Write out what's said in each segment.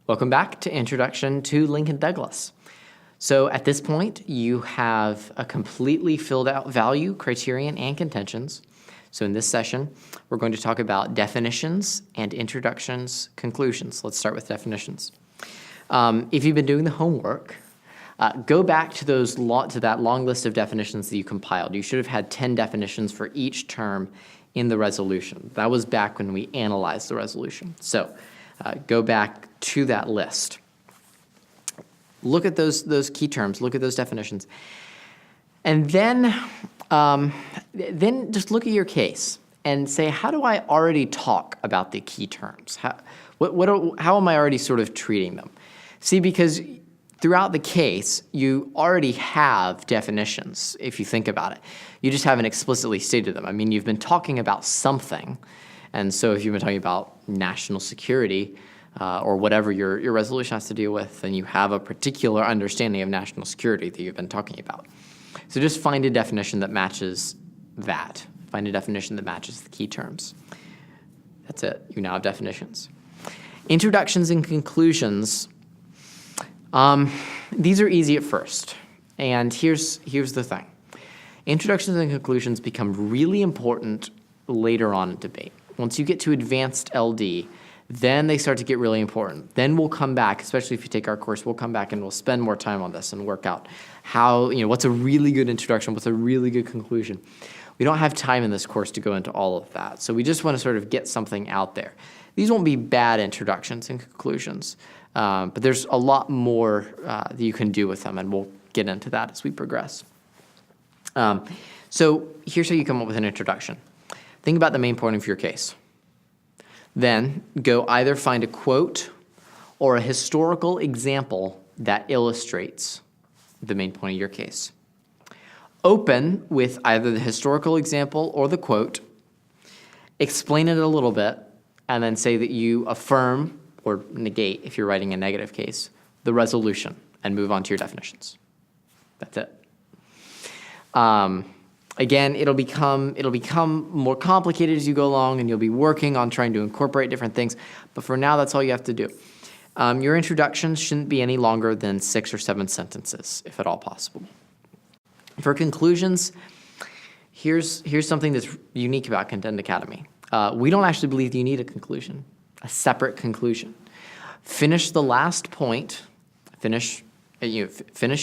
Welcome back to Introduction to Lincoln Douglas. So at this point, you have a completely filled out value, criterion, and contentions. So in this session, we're going to talk about definitions and introductions, conclusions. Let's start with definitions. If you've been doing the homework, go back to that long list of definitions that you compiled. You should have had 10 definitions for each term in the resolution. That was back when we analyzed the resolution. So go back to that list. Look at those key terms. Look at those definitions. And then just look at your case and say, how do I already talk about the key terms? How am I already sort of treating them? See, because throughout the case, you already have definitions, if you think about it. You just haven't explicitly stated them. I mean, you've been talking about something. And so if you've been talking about national security or whatever your resolution has to deal with, then you have a particular understanding of national security that you've been talking about. So just find a definition that matches that. Find a definition that matches the key terms. That's it. You now have definitions. Introductions and conclusions. These are easy at first. And here's the thing. Introductions and conclusions become really important later on in debate. Once you get to advanced LD, then they start to get really important. Then we'll come back, especially if you take our course, we'll come back and we'll spend more time on this and work out how, what's a really good introduction, what's a really good conclusion. We don't have time in this course to go into all of that. So we just want to sort of get something out there. These won't be bad introductions and conclusions, but there's a lot more that you can do with them, and we'll get into that as we progress. So here's how you come up with an introduction. Think about the main point of your case. Then go either find a quote or a historical example that illustrates the main point of your case. Open with either the historical example or the quote, explain it a little bit, and then say that you affirm or negate, if you're writing a negative case, the resolution, and move on to your definitions. That's it. Again, it'll become more complicated as you go along, and you'll be working on trying to incorporate different things. But for now, that's all you have to do. Your introductions shouldn't be any longer than 6 or 7 sentences, if at all possible. For conclusions, here's something that's unique about Content Academy. We don't actually believe you need a conclusion, a separate conclusion. Finish the last point. Finish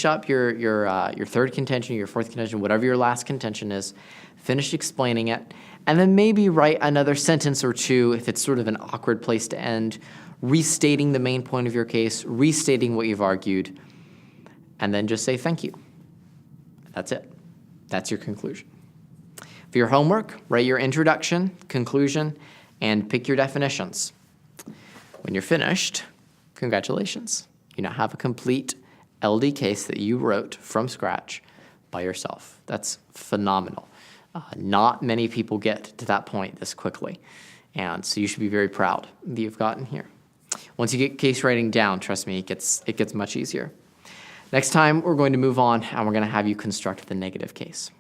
up your third contention, your fourth contention, whatever your last contention is. Finish explaining it, and then maybe write another sentence or two if it's sort of an awkward place to end, restating the main point of your case, restating what you've argued, and then just say thank you. That's it. That's your conclusion. For your homework, write your introduction, conclusion, and pick your definitions. When you're finished, congratulations. You now have a complete LD case that you wrote from scratch by yourself. That's phenomenal. Not many people get to that point this quickly, and so you should be very proud that you've gotten here. Once you get case writing down, trust me, it gets much easier. Next time, we're going to move on, and we're going to have you construct the negative case.